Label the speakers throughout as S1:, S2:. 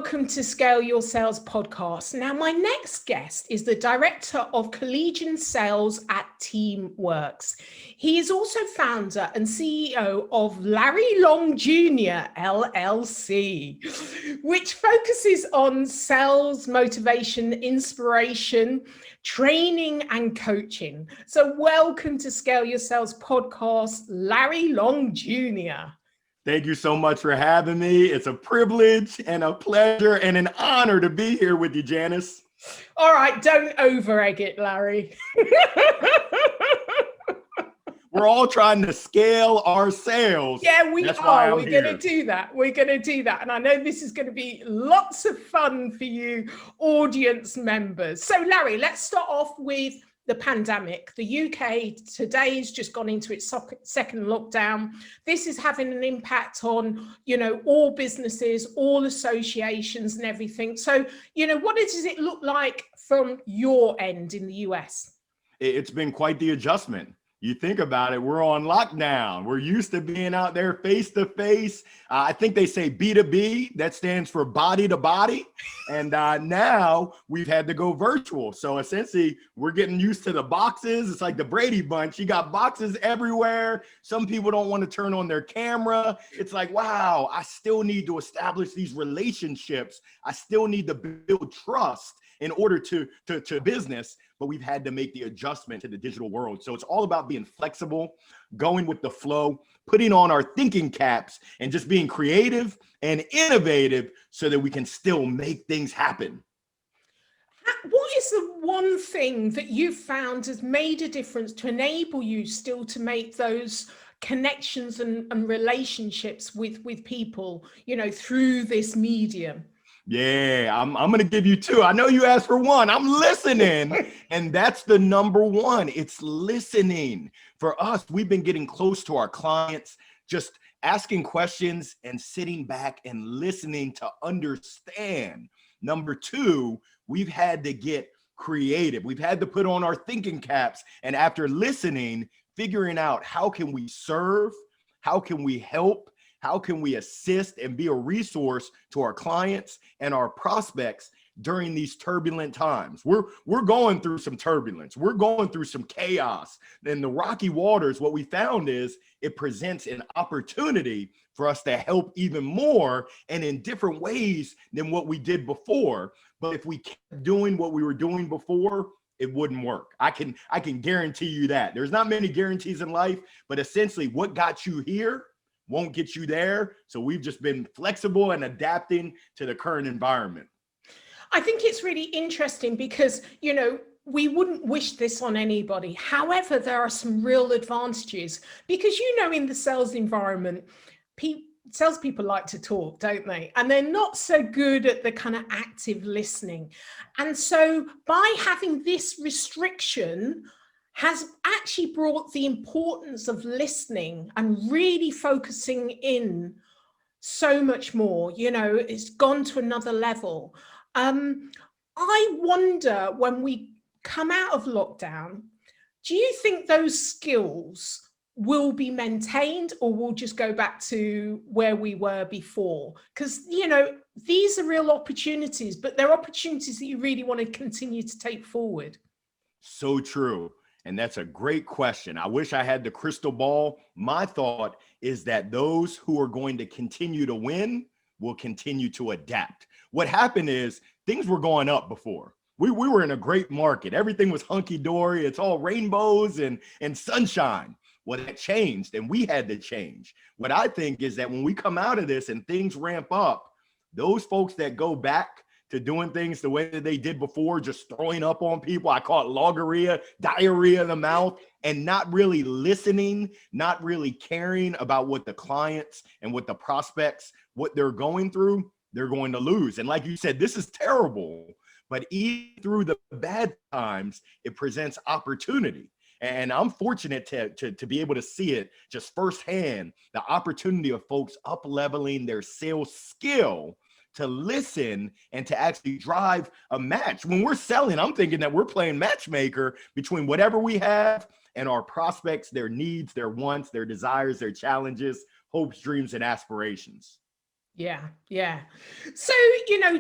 S1: welcome to Scale Your Sales podcast. Now, my next guest is the Director of Collegiate Sales at Teamworks. He is also founder and CEO of Larry Long Jr. LLC, which focuses on sales, motivation, inspiration, training, and coaching. So welcome to Scale Your Sales podcast, Larry Long Jr.
S2: Thank you so much for having me. It's a privilege and a pleasure and an honor to be here with you, Janice.
S1: All right, don't over-egg it, Larry.
S2: We're all trying to scale our sales.
S1: Yeah, we are. We're going to do that. We're going to do that. And I know this is going to be lots of fun for you audience members. So, Larry, let's start off with the pandemic. The UK today has just gone into its second lockdown. This is having an impact on, all businesses, all associations and everything. So, what does it look like from your end in the US?
S2: It's been quite the adjustment. You think about it, we're on lockdown. We're used to being out there face to face. I think they say B2B, that stands for body to body. And now we've had to go virtual. So essentially we're getting used to the boxes. It's like the Brady Bunch. You got boxes everywhere. Some people don't want to turn on their camera. It's like, wow, I still need to establish these relationships. I still need to build trust in order to business, but we've had to make the adjustment to the digital world. So it's all about being flexible, going with the flow, putting on our thinking caps, and just being creative and innovative so that we can still make things happen.
S1: What is the one thing that you've found has made a difference to enable you still to make those connections and relationships with people, through this medium?
S2: Yeah, I'm going to give you two. I know you asked for one. I'm listening. And that's the number one. It's listening. For us, we've been getting close to our clients, just asking questions and sitting back and listening to understand. Number two, we've had to get creative. We've had to put on our thinking caps. And after listening, figuring out how can we serve? How can we help? How can we assist and be a resource to our clients and our prospects during these turbulent times? We're going through some turbulence. We're going through some chaos. In the rocky waters, what we found is it presents an opportunity for us to help even more and in different ways than what we did before. But if we kept doing what we were doing before, it wouldn't work. I can guarantee you that. There's not many guarantees in life, but essentially what got you here won't get you there. So we've just been flexible and adapting to the current environment.
S1: I think it's really interesting because, we wouldn't wish this on anybody. However, there are some real advantages because, in the sales environment, salespeople like to talk, don't they? And they're not so good at the kind of active listening. And so by having this restriction, has actually brought the importance of listening and really focusing in so much more. It's gone to another level. I wonder, when we come out of lockdown, do you think those skills will be maintained or we'll just go back to where we were before? Because, these are real opportunities, but they're opportunities that you really want to continue to take forward.
S2: So true. And that's a great question. I wish I had the crystal ball. My thought is that those who are going to continue to win will continue to adapt. What happened is things were going up before. We were in a great market. Everything was hunky-dory. It's all rainbows and sunshine. Well, that changed and we had to change. What I think is that when we come out of this and things ramp up, those folks that go back to doing things the way that they did before, just throwing up on people. I call it logorrhea, diarrhea in the mouth, and not really listening, not really caring about what the clients and what the prospects, what they're going through, they're going to lose. And like you said, this is terrible, but even through the bad times, it presents opportunity. And I'm fortunate to be able to see it just firsthand, the opportunity of folks up-leveling their sales skill to listen and to actually drive a match. When we're selling, I'm thinking that we're playing matchmaker between whatever we have and our prospects, their needs, their wants, their desires, their challenges, hopes, dreams, and aspirations.
S1: Yeah, yeah. So,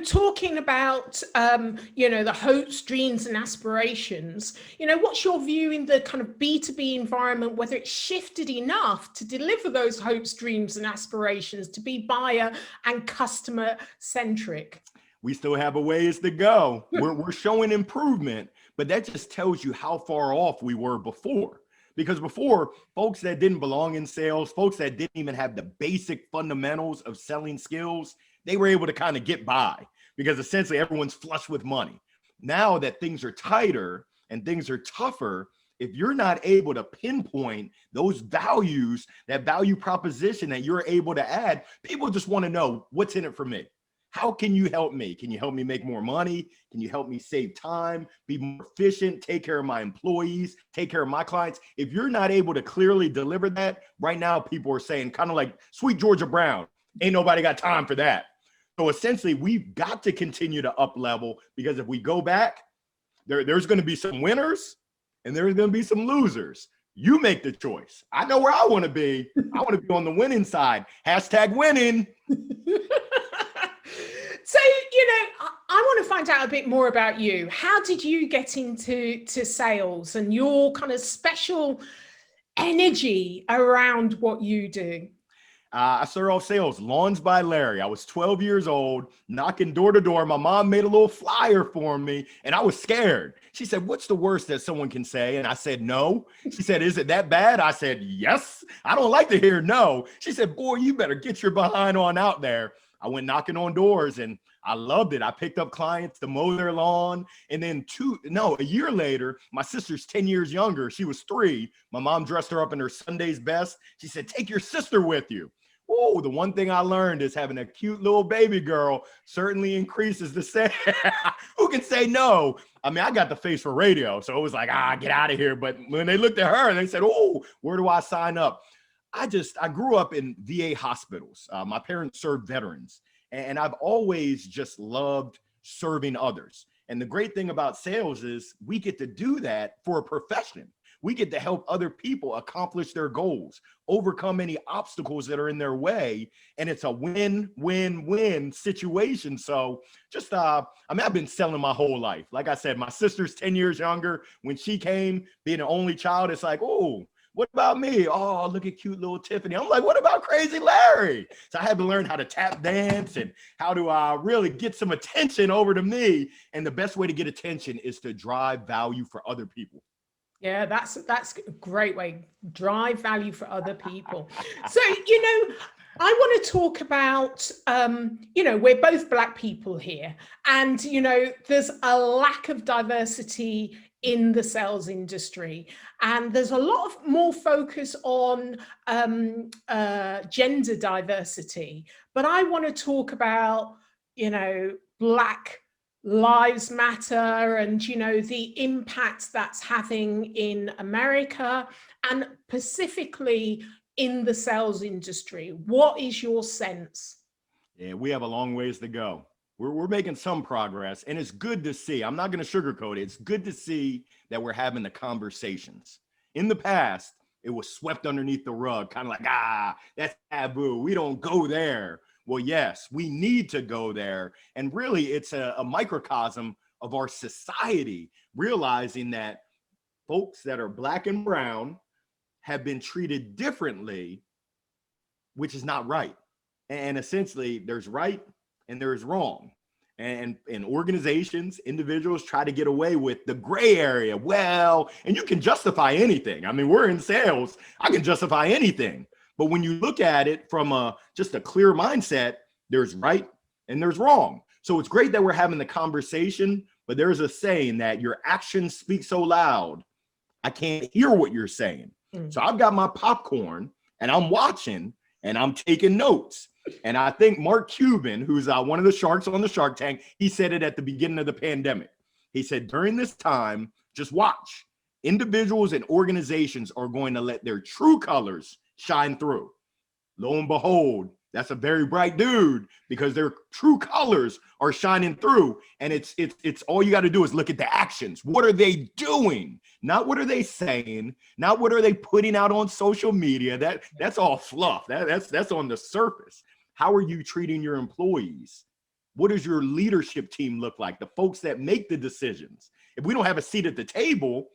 S1: talking about, the hopes, dreams, and aspirations, what's your view in the kind of B2B environment, whether it's shifted enough to deliver those hopes, dreams, and aspirations to be buyer and customer centric?
S2: We still have a ways to go. We're showing improvement, but that just tells you how far off we were before. Because before, folks that didn't belong in sales, folks that didn't even have the basic fundamentals of selling skills, they were able to kind of get by because essentially everyone's flush with money. Now that things are tighter and things are tougher, if you're not able to pinpoint those values, that value proposition that you're able to add, people just want to know what's in it for me. How can you help me? Can you help me make more money? Can you help me save time, be more efficient, take care of my employees, take care of my clients? If you're not able to clearly deliver that, right now people are saying, kind of like sweet Georgia Brown, ain't nobody got time for that. So essentially, we've got to continue to up level, because if we go back, there's going to be some winners and there's going to be some losers. You make the choice. I know where I want to be. I want to be on the winning side. Hashtag winning.
S1: So, I want to find out a bit more about you. How did you get into sales and your kind of special energy around what you do?
S2: I started off sales, Lawns by Larry. I was 12 years old, knocking door to door. My mom made a little flyer for me, and I was scared. She said, "What's the worst that someone can say?" And I said, "No." She said, "Is it that bad?" I said, "Yes." I don't like to hear no. She said, "Boy, you better get your behind on out there." I went knocking on doors, and I loved it. I picked up clients to mow their lawn. And then a year later, my sister's 10 years younger. She was 3. My mom dressed her up in her Sunday's best. She said, "Take your sister with you." Oh, the one thing I learned is having a cute little baby girl certainly increases the sales. Who can say no? I mean, I got the face for radio, so it was like, get out of here. But when they looked at her and they said, "Oh, where do I sign up?" I grew up in VA hospitals. My parents served veterans, and I've always just loved serving others. And the great thing about sales is we get to do that for a profession. We get to help other people accomplish their goals, overcome any obstacles that are in their way. And it's a win-win-win situation. So I've been selling my whole life. Like I said, my sister's 10 years younger. When she came, being an only child, it's like, "Oh, what about me? Oh, look at cute little Tiffany." I'm like, "What about crazy Larry?" So I had to learn how to tap dance and how to really get some attention over to me. And the best way to get attention is to drive value for other people.
S1: Yeah, that's a great way. Drive value for other people. So, I want to talk about, we're both Black people here, and, there's a lack of diversity in the sales industry. And there's a lot of more focus on gender diversity. But I want to talk about, Black Lives Matter and, the impact that's having in America and specifically in the sales industry. What is your sense?
S2: Yeah, we have a long ways to go. We're making some progress, and it's good to see. I'm not going to sugarcoat it. It's good to see that we're having the conversations. In the past, it was swept underneath the rug, kind of like, that's taboo. We don't go there. Well, yes, we need to go there. And really, it's a microcosm of our society, realizing that folks that are Black and brown have been treated differently, which is not right. And essentially, there's right and there's wrong. And organizations, individuals try to get away with the gray area. Well, and you can justify anything. I mean, we're in sales. I can justify anything. But when you look at it from just a clear mindset, there's right and there's wrong. So it's great that we're having the conversation, but there's a saying that your actions speak so loud, I can't hear what you're saying. So I've got my popcorn and I'm watching and I'm taking notes. And I think Mark Cuban, who's one of the sharks on the Shark Tank, he said it at the beginning of the pandemic. He said, during this time, just watch. Individuals and organizations are going to let their true colors shine through. Lo and behold, that's a very bright dude because their true colors are shining through. And it's all you got to do is look at the actions. What are they doing? Not what are they saying? Not what are they putting out on social media? That's all fluff. That's on the surface. How are you treating your employees? What does your leadership team look like? The folks that make the decisions. If we don't have a seat at the table,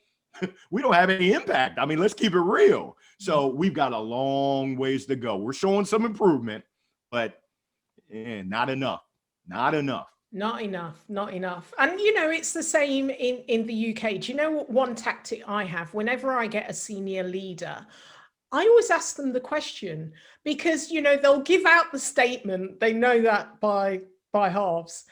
S2: we don't have any impact. I mean, let's keep it real. So we've got a long ways to go. We're showing some improvement, but not enough. Not enough.
S1: Not enough, not enough. And, you know, it's the same in the UK. Do you know what one tactic I have? Whenever I get a senior leader, I always ask them the question, because, you know, they'll give out the statement. They know that by halves.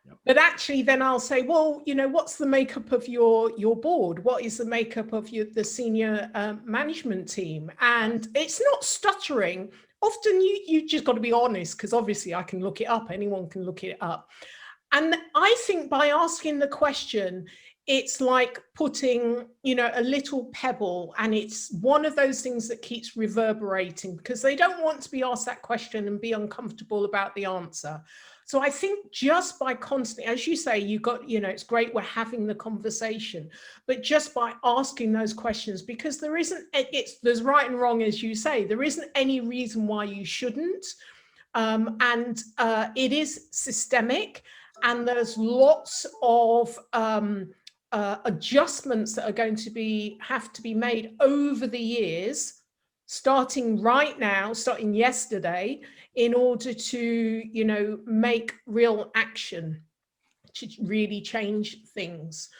S1: Yep. But actually then I'll say, well, you know, what's the makeup of your board? What is the makeup of the senior management team? And it's not stuttering. Often you just got to be honest, because obviously I can look it up. Anyone can look it up. And I think by asking the question, it's like putting, you know, a little pebble, and it's one of those things that keeps reverberating, because they don't want to be asked that question and be uncomfortable about the answer. So I think just by constantly, as you say, you got, you know, it's great we're having the conversation, but just by asking those questions, because there's right and wrong, as you say, there isn't any reason why you shouldn't. And it is systemic, and there's lots of adjustments that are going to have to be made over the years, starting right now, starting yesterday, in order to, you know, make real action to really change things.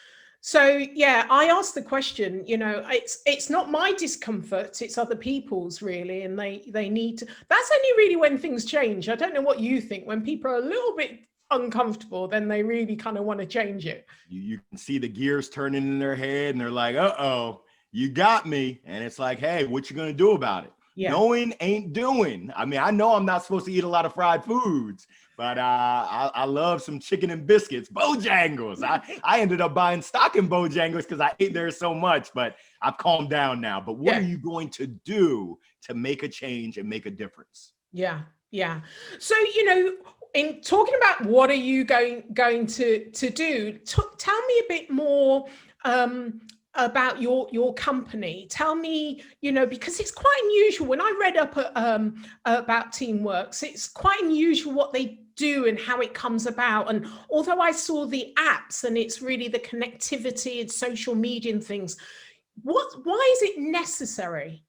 S1: So yeah, I asked the question, you know, it's not my discomfort, it's other people's really, and they need to, that's only really when things change. I don't know what you think. When people are a little bit uncomfortable, then they really kind of want to change it.
S2: You can see the gears turning in their head, and they're like, uh-oh, you got me. And it's like, hey, what you gonna do about it? Yeah. Knowing ain't doing. I mean, I know I'm not supposed to eat a lot of fried foods, but I love some chicken and biscuits, Bojangles. I ended up buying stock in Bojangles because I ate there so much, but I've calmed down now. But what are you going to do to make a change and make a difference?
S1: Yeah, yeah. So, you know, in talking about what are you going to do, tell me a bit more about your company. Tell me, you know, because it's quite unusual. When I read up about Teamworks, it's quite unusual what they do and how it comes about. And although I saw the apps and it's really the connectivity and social media and things, why is it necessary?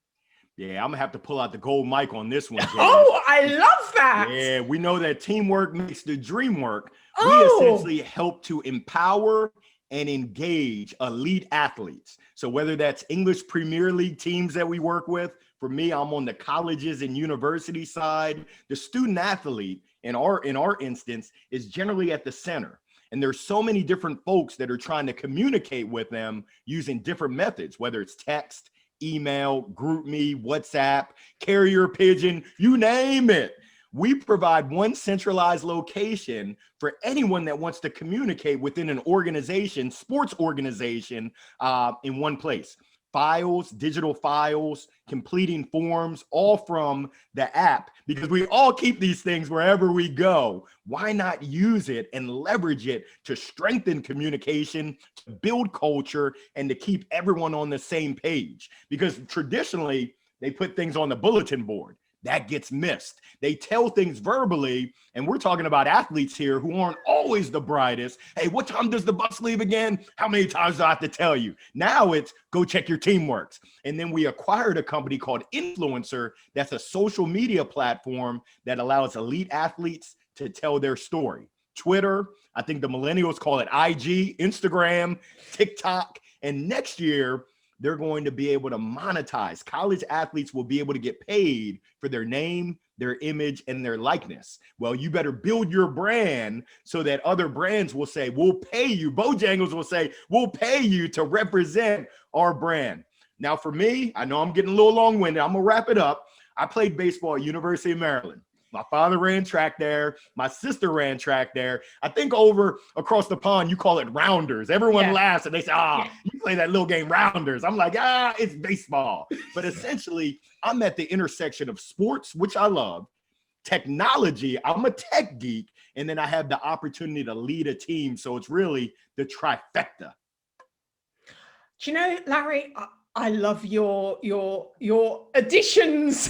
S2: Yeah, I'm gonna have to pull out the gold mic on this one, Janice.
S1: Oh, I love that.
S2: Yeah, we know that teamwork makes the dream work. We essentially help to empower and engage elite athletes. So whether that's English Premier League teams that we work with, for me, I'm on the colleges and university side. The student athlete in our instance is generally at the center. And there's so many different folks that are trying to communicate with them using different methods, whether it's text, email, GroupMe, WhatsApp, carrier pigeon, you name it. We provide one centralized location for anyone that wants to communicate within an organization, sports organization, in one place. Files, digital files, completing forms, all from the app, because we all keep these things wherever we go. Why not use it and leverage it to strengthen communication, to build culture, and to keep everyone on the same page? Because traditionally, they put things on the bulletin board. That gets missed. They tell things verbally, and we're talking about athletes here who aren't always the brightest. Hey, what time does the bus leave again? How many times do I have to tell you? Now it's go check your Teamworks. And then we acquired a company called Influencer. That's a social media platform that allows elite athletes to tell their story. Twitter, I think the millennials call it IG, Instagram, TikTok, and next year, they're going to be able to monetize. College athletes will be able to get paid for their name, their image, and their likeness. Well, you better build your brand so that other brands will say, we'll pay you. Bojangles will say, we'll pay you to represent our brand. Now, for me, I know I'm getting a little long-winded. I'm gonna wrap it up. I played baseball at University of Maryland. My father ran track there. My sister ran track there. I think over across the pond, you call it rounders. Everyone laughs and they say, you play that little game rounders. I'm like, it's baseball. But essentially, I'm at the intersection of sports, which I love, technology, I'm a tech geek, and then I have the opportunity to lead a team. So it's really the trifecta.
S1: Do you know, Larry, I love your additions.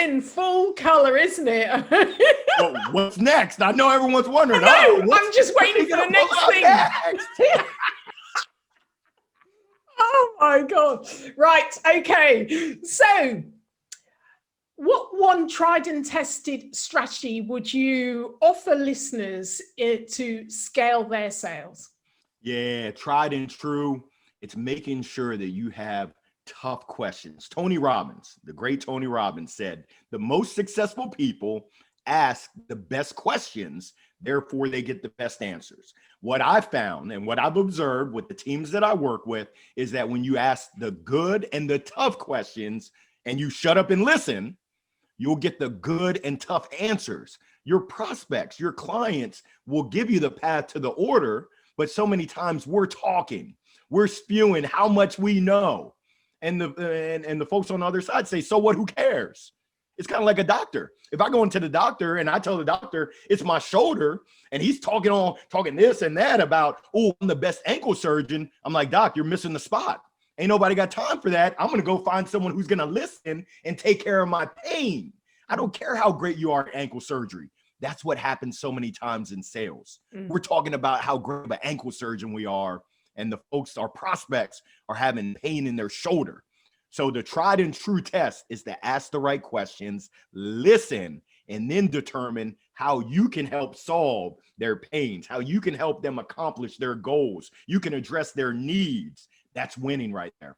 S1: in full color, isn't it?
S2: Well, what's next? I know everyone's wondering.
S1: I'm just waiting for the next thing.
S2: Next?
S1: Oh my God. Right. Okay. So what one tried and tested strategy would you offer listeners to scale their sales?
S2: Yeah, tried and true. It's making sure that you have tough questions. Tony Robbins, the great Tony Robbins, said the most successful people ask the best questions, therefore they get the best answers. What I've found and what I've observed with the teams that I work with is that when you ask the good and the tough questions and you shut up and listen, you'll get the good and tough answers. Your prospects, your clients will give you the path to the order, but so many times we're talking, we're spewing how much we know. And the folks on the other side say, so what, who cares? It's kind of like a doctor. If I go into the doctor and I tell the doctor it's my shoulder and he's talking this and that about, oh, I'm the best ankle surgeon. I'm like, doc, you're missing the spot. Ain't nobody got time for that. I'm going to go find someone who's going to listen and take care of my pain. I don't care how great you are at ankle surgery. That's what happens so many times in sales. We're talking about how great of an ankle surgeon we are, and the folks, our prospects, are having pain in their shoulder. So the tried and true test is to ask the right questions, listen, and then determine how you can help solve their pains, how you can help them accomplish their goals. You can address their needs. That's winning right there.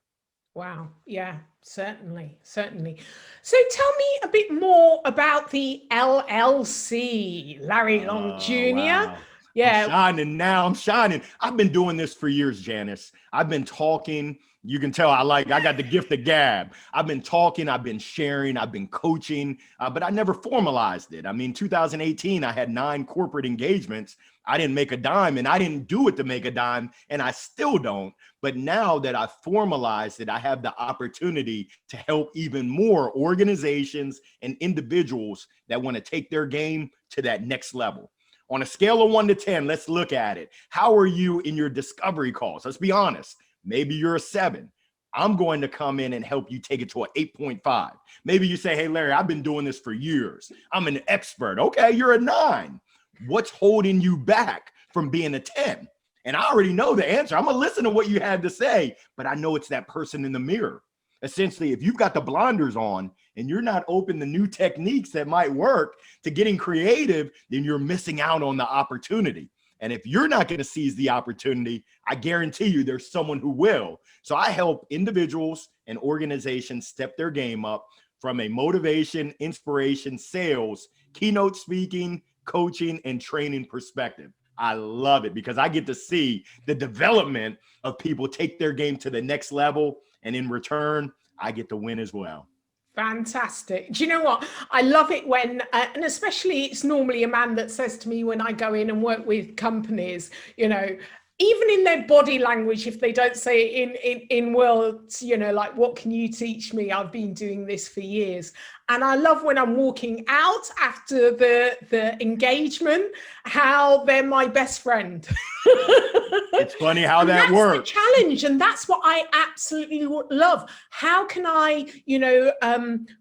S1: Wow. Yeah, certainly. Certainly. So tell me a bit more about the LLC, Larry Long Jr.
S2: Wow.
S1: Yeah.
S2: I'm shining now. I'm shining. I've been doing this for years, Janice. I've been talking. You can tell I got the gift of gab. I've been talking, I've been sharing, I've been coaching, but I never formalized it. I mean, 2018, I had 9 corporate engagements. I didn't make a dime, and I didn't do it to make a dime, and I still don't. But now that I've formalized it, I have the opportunity to help even more organizations and individuals that want to take their game to that next level. On a scale of 1 to 10, let's look at it. How are you in your discovery calls? Let's be honest. Maybe you're a 7. I'm going to come in and help you take it to an 8.5. Maybe you say, hey, Larry, I've been doing this for years. I'm an expert. Okay, you're a 9. What's holding you back from being a 10? And I already know the answer. I'm going to listen to what you had to say, but I know it's that person in the mirror. Essentially, if you've got the blinders on and you're not open to new techniques that might work, to getting creative, then you're missing out on the opportunity. And if you're not going to seize the opportunity, I guarantee you there's someone who will. So I help individuals and organizations step their game up from a motivation, inspiration, sales, keynote speaking, coaching, and training perspective. I love it because I get to see the development of people take their game to the next level. And in return, I get to win as well.
S1: Fantastic. Do you know what? I love it when, and especially it's normally a man that says to me when I go in and work with companies, you know, even in their body language, if they don't say it in words, you know, like, what can you teach me? I've been doing this for years. And I love when I'm walking out after the engagement, how they're my best friend.
S2: It's funny how that works.
S1: The challenge, and that's what I absolutely love. How can I, you know,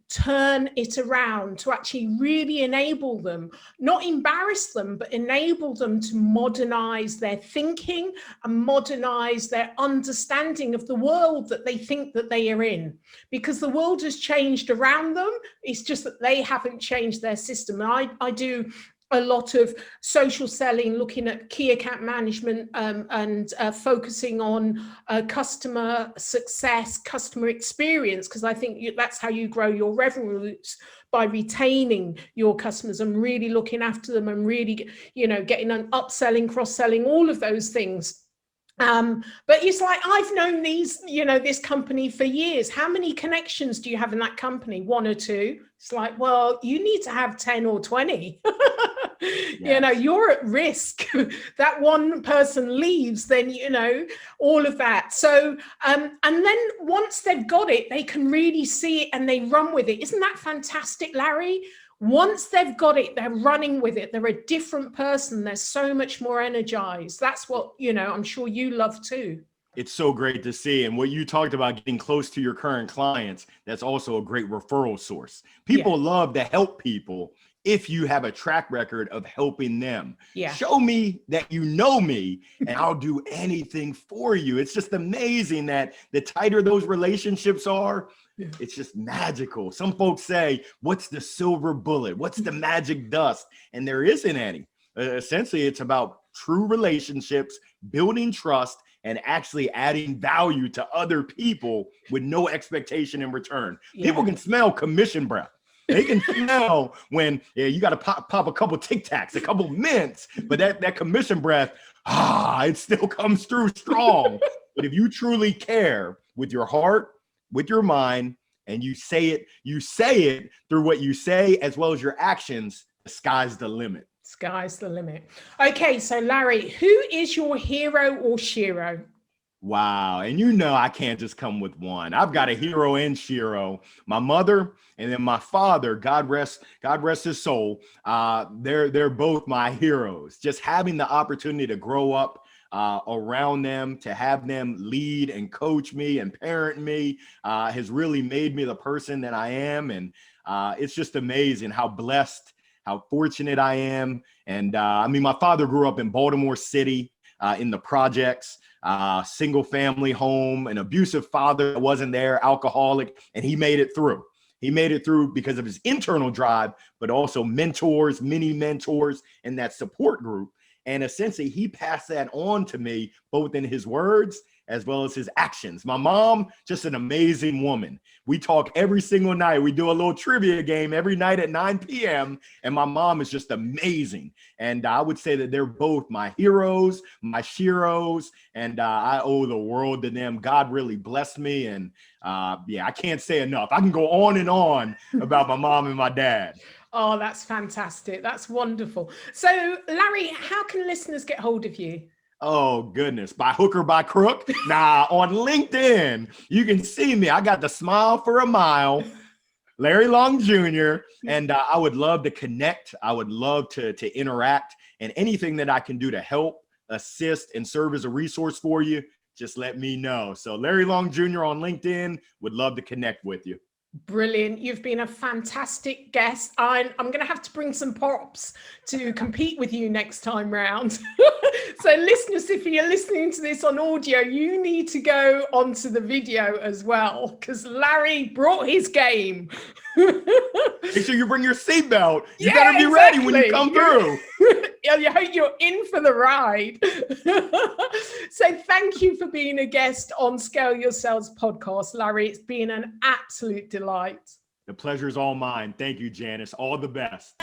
S1: turn it around to actually really enable them, not embarrass them, but enable them to modernize their thinking and modernize their understanding of the world that they think that they are in, because the world has changed around them. It's just that they haven't changed their system. And I do a lot of social selling, looking at key account management, and focusing on customer success, customer experience, because I think that's how you grow your revenues, by retaining your customers and really looking after them and really, you know, getting an upselling, cross-selling, all of those things. But it's like, I've known this company for years. How many connections do you have in that company? 1 or 2? It's like, well, you need to have 10 or 20. Yes. You know, you're at risk. That one person leaves, then, you know, all of that. So, and then once they've got it, they can really see it and they run with it. Isn't that fantastic, Larry? Once they've got it, they're running with it. They're a different person. They're so much more energized. That's what, you know, I'm sure you love too.
S2: It's so great to see. And what you talked about, getting close to your current clients, that's also a great referral source. People love to help people if you have a track record of helping them.
S1: Yeah.
S2: Show me that you know me and I'll do anything for you. It's just amazing that the tighter those relationships are, it's just magical. Some folks say, what's the silver bullet? What's the magic dust? And there isn't any. Essentially, it's about true relationships, building trust, and actually adding value to other people with no expectation in return. People can smell commission breath. They can smell when you got to pop a couple Tic Tacs, a couple mints, but that commission breath, it still comes through strong. But if you truly care with your heart, with your mind, and you say it through what you say as well as your actions, the sky's the limit.
S1: Sky's the limit. Okay, so Larry, who is your hero or shero?
S2: Wow. And you know, I can't just come with one. I've got a hero and shero. My mother and then my father, God rest his soul. They're both my heroes. Just having the opportunity to grow up around them, to have them lead and coach me and parent me has really made me the person that I am. And it's just amazing how blessed, how fortunate I am. And I mean, my father grew up in Baltimore City in the projects, single family home, an abusive father that wasn't there, alcoholic, and he made it through. He made it through because of his internal drive, but also mentors, many mentors, and that support group. And essentially, he passed that on to me, both in his words as well as his actions. My mom, just an amazing woman. We talk every single night. We do a little trivia game every night at 9 p.m. And my mom is just amazing. And I would say that they're both my heroes, my sheroes, and I owe the world to them. God really blessed me. And I can't say enough. I can go on and on about my mom and my dad.
S1: Oh, that's fantastic. That's wonderful. So, Larry, how can listeners get hold of you?
S2: Oh, goodness. By hook or by crook? Nah, on LinkedIn, you can see me. I got the smile for a mile, Larry Long Jr., and I would love to connect. I would love to interact, and anything that I can do to help, assist, and serve as a resource for you, just let me know. So Larry Long Jr. on LinkedIn, would love to connect with you.
S1: Brilliant. You've been a fantastic guest. I'm going to have to bring some props to compete with you next time round. So listeners, if you're listening to this on audio, you need to go onto the video as well, because Larry brought his game.
S2: Make sure you bring your seatbelt. You better be ready when you come through.
S1: You're in for the ride. So thank you for being a guest on Scale Your Sales podcast, Larry. It's been an absolute delight.
S2: The pleasure is all mine. Thank you, Janice. All the best.